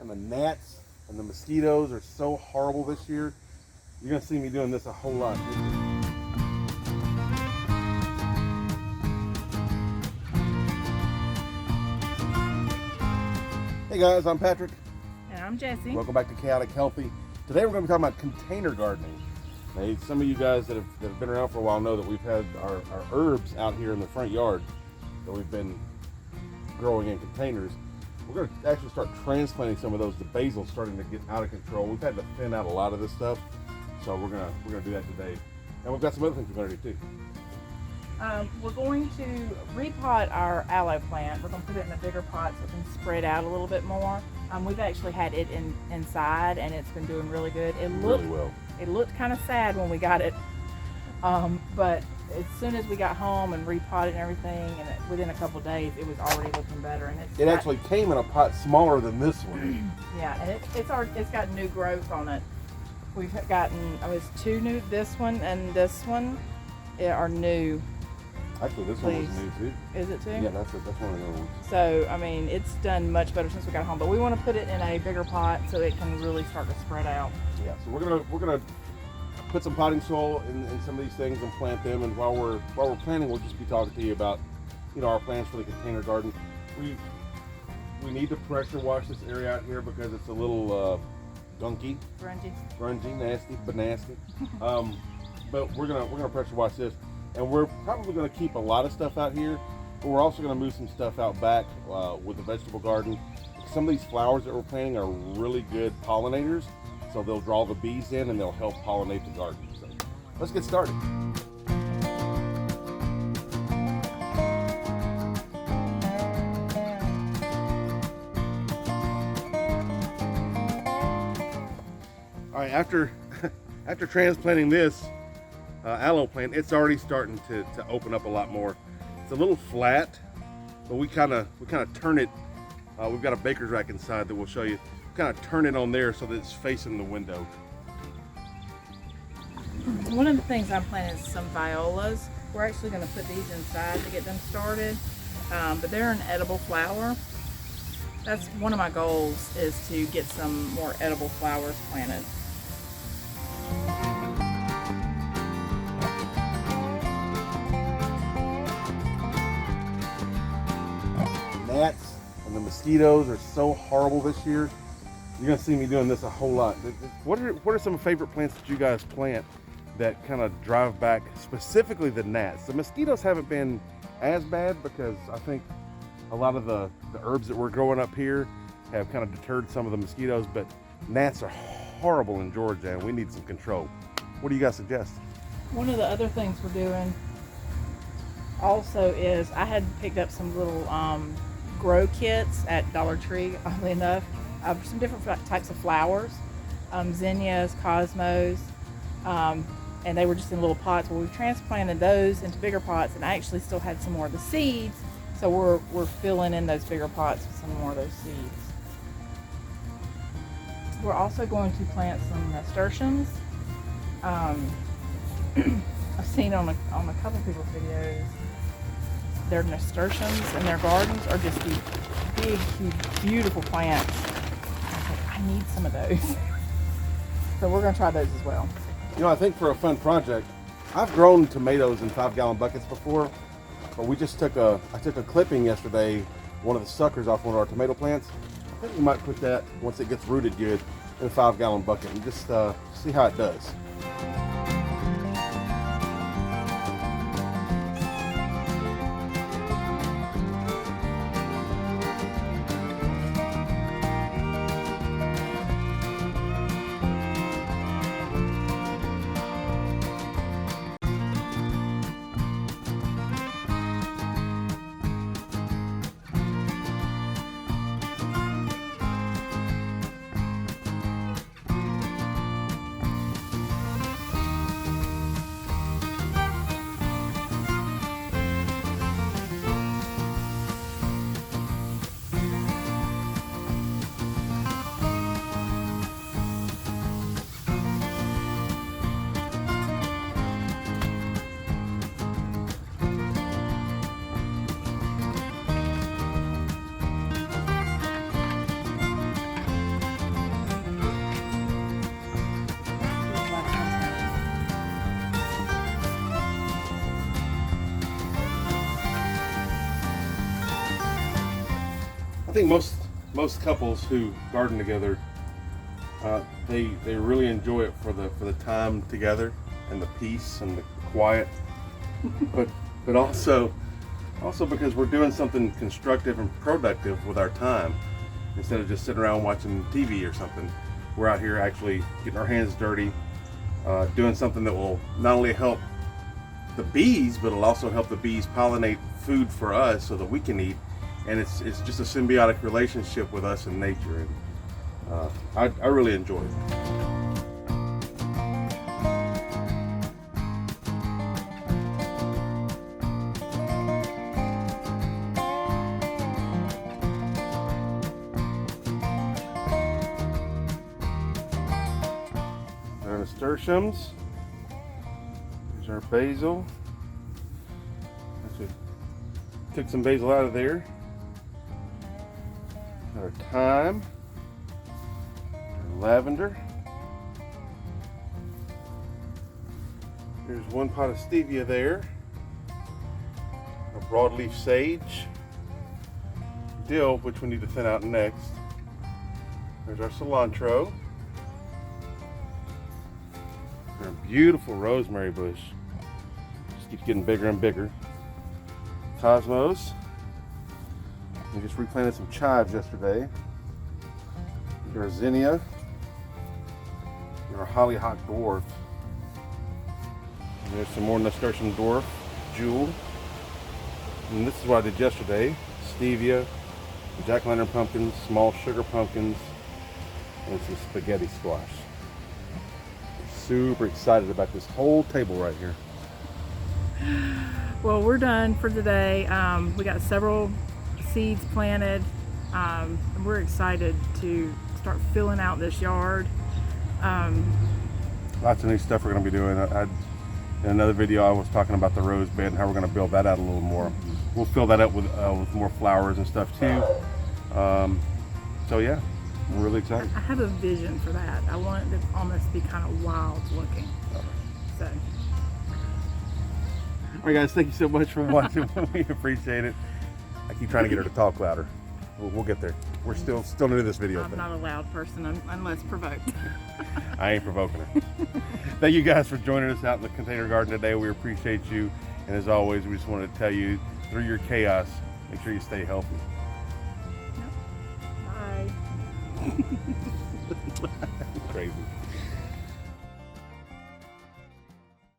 and the gnats and the mosquitoes are so horrible this year. You're gonna see me doing this a whole lot. Hey guys, I'm Patrick. And I'm Jessie. Welcome back to Chaotic Healthy. Today we're going to be talking about container gardening. Now, some of you guys that have been around for a while know that we've had our herbs out here in the front yard that we've been growing in containers. We're going to actually start transplanting some of those. The basil's starting to get out of control. We've had to thin out a lot of this stuff, so we're gonna do that today. And we've got some other things we're going to do too. We're going to repot our aloe plant. We're going to put it in a bigger pot so it can spread out a little bit more. We've actually had it inside and it's been doing really good. It looked kind of sad when we got it, but as soon as we got home and repotted and everything, and within a couple of days, it was already looking better. And it actually came in a pot smaller than this one. Yeah, and it's got new growth on it. We've gotten two new. This one and this one are new. Actually, this one was new too. Is it too? Yeah, that's one of the ones. So, I mean, it's done much better since we got home. But we want to put it in a bigger pot so it can really start to spread out. Yeah. So we're gonna put some potting soil in some of these things and plant them. And while we're planting, we'll just be talking to you about our plans for the container garden. We need to pressure wash this area out here because it's a little gunky, grungy, nasty, but nasty. But we're gonna pressure wash this. And we're probably going to keep a lot of stuff out here, but we're also going to move some stuff out back with the vegetable garden. Some of these flowers that we're planting are really good pollinators, so they'll draw the bees in and they'll help pollinate the garden. So let's get started. All right, after transplanting this aloe plant, it's already starting to open up a lot more. It's a little flat, but we kind of turn it. We've got a baker's rack inside that we'll show you. Kind of turn it on there so that it's facing the window. One of the things I'm planting is some violas. We're actually going to put these inside to get them started, but they're an edible flower. That's one of my goals, is to get some more edible flowers planted. Gnats and the mosquitoes are so horrible this year. You're gonna see me doing this a whole lot. What are some favorite plants that you guys plant that kind of drive back specifically the gnats? The mosquitoes haven't been as bad because I think a lot of the herbs that we're growing up here have kind of deterred some of the mosquitoes, but gnats are horrible in Georgia and we need some control. What do you guys suggest? One of the other things we're doing also is I had picked up some little grow kits at Dollar Tree, oddly enough, some different types of flowers, zinnias, cosmos, and they were just in little pots. Well, we've transplanted those into bigger pots, and I actually still had some more of the seeds, so we're filling in those bigger pots with some more of those seeds. We're also going to plant some nasturtiums. I've seen on a couple people's videos, their nasturtiums and their gardens are just these big, huge, beautiful plants. I was like, I need some of those. So we're going to try those as well. I think for a fun project, I've grown tomatoes in 5-gallon buckets before, but I took a clipping yesterday, one of the suckers off one of our tomato plants. I think we might put that, once it gets rooted good, in a 5-gallon bucket and just see how it does. think most couples who garden together, they really enjoy it for the time together and the peace and the quiet, but also because we're doing something constructive and productive with our time instead of just sitting around watching TV or something. We're out here actually getting our hands dirty, doing something that will not only help the bees, but it'll also help the bees pollinate food for us so that we can eat. And it's just a symbiotic relationship with us and nature, and I really enjoy it. Our nasturtiums. Here's our basil. Actually, took some basil out of there. Our thyme, our lavender. Here's one pot of stevia there. Our broadleaf sage. Dill, which we need to thin out next. There's our cilantro. Our beautiful rosemary bush. Just keeps getting bigger and bigger. Cosmos. We just replanted some chives yesterday. Our zinnia. And our hollyhock dwarf. And there's some more nasturtium dwarf, jewel. And this is what I did yesterday. Stevia, jack-o'-lantern pumpkins, small sugar pumpkins, and some spaghetti squash. Super excited about this whole table right here. Well, we're done for today. We got several seeds planted. We're excited to start filling out this yard. Lots of new stuff we're going to be doing. In another video I was talking about the rose bed and how we're going to build that out a little more. We'll fill that up with more flowers and stuff too. So yeah, I'm really excited. I have a vision for that. I want it to almost be kind of wild looking. So. All right, guys, thank you so much for watching. We appreciate it. I keep trying to get her to talk louder. We'll get there. We're still new to this video I'm thing. not a loud person unless provoked. I ain't provoking her. Thank you guys for joining us out in the container garden today. We appreciate you. And as always, we just wanted to tell you, through your chaos, make sure you stay healthy. Bye. Crazy.